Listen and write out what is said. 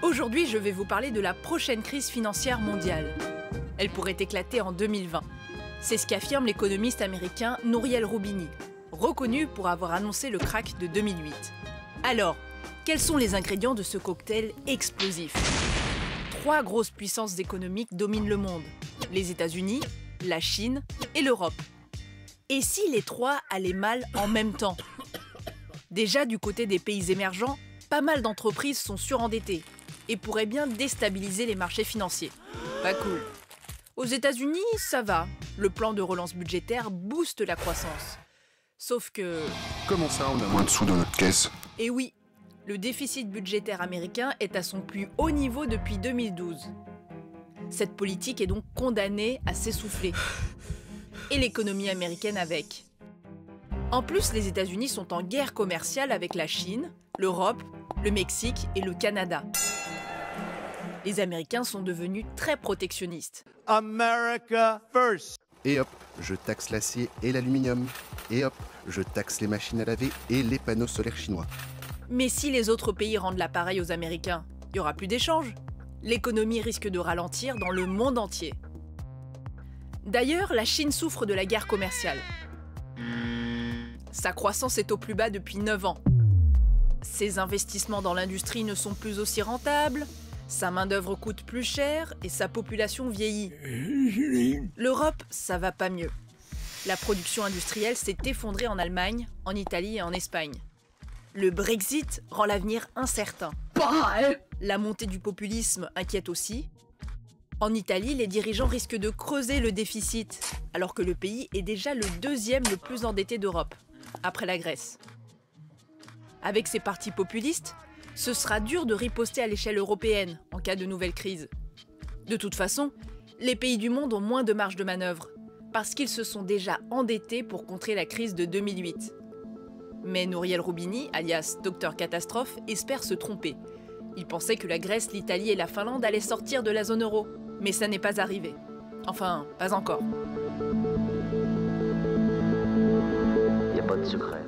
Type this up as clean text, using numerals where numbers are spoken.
Aujourd'hui, je vais vous parler de la prochaine crise financière mondiale. Elle pourrait éclater en 2020. C'est ce qu'affirme l'économiste américain Nouriel Roubini, reconnu pour avoir annoncé le krach de 2008. Alors, quels sont les ingrédients de ce cocktail explosif? 3 grosses puissances économiques dominent le monde: les États-Unis, la Chine et l'Europe. Et si les 3 allaient mal en même temps? Déjà, du côté des pays émergents, pas mal d'entreprises sont surendettées et pourraient bien déstabiliser les marchés financiers. Pas cool. Aux États-Unis, ça va. Le plan de relance budgétaire booste la croissance. Sauf que... Comment ça, on a moins de sous dans notre caisse? Et oui, le déficit budgétaire américain est à son plus haut niveau depuis 2012. Cette politique est donc condamnée à s'essouffler. Et l'économie américaine avec. En plus, les États-Unis sont en guerre commerciale avec la Chine, l'Europe, le Mexique et le Canada. Les Américains sont devenus très protectionnistes. America first. Et hop, je taxe l'acier et l'aluminium. Et hop, je taxe les machines à laver et les panneaux solaires chinois. Mais si les autres pays rendent l'appareil aux Américains, il n'y aura plus d'échanges. L'économie risque de ralentir dans le monde entier. D'ailleurs, la Chine souffre de la guerre commerciale. Sa croissance est au plus bas depuis 9 ans. Ses investissements dans l'industrie ne sont plus aussi rentables, sa main-d'œuvre coûte plus cher et sa population vieillit. L'Europe, ça va pas mieux. La production industrielle s'est effondrée en Allemagne, en Italie et en Espagne. Le Brexit rend l'avenir incertain. La montée du populisme inquiète aussi. En Italie, les dirigeants risquent de creuser le déficit, alors que le pays est déjà le 2e le plus endetté d'Europe, après la Grèce. Avec ces partis populistes, ce sera dur de riposter à l'échelle européenne en cas de nouvelle crise. De toute façon, les pays du monde ont moins de marge de manœuvre, parce qu'ils se sont déjà endettés pour contrer la crise de 2008. Mais Nouriel Roubini, alias Docteur Catastrophe, espère se tromper. Il pensait que la Grèce, l'Italie et la Finlande allaient sortir de la zone euro. Mais ça n'est pas arrivé. Enfin, pas encore. Y a pas de secret.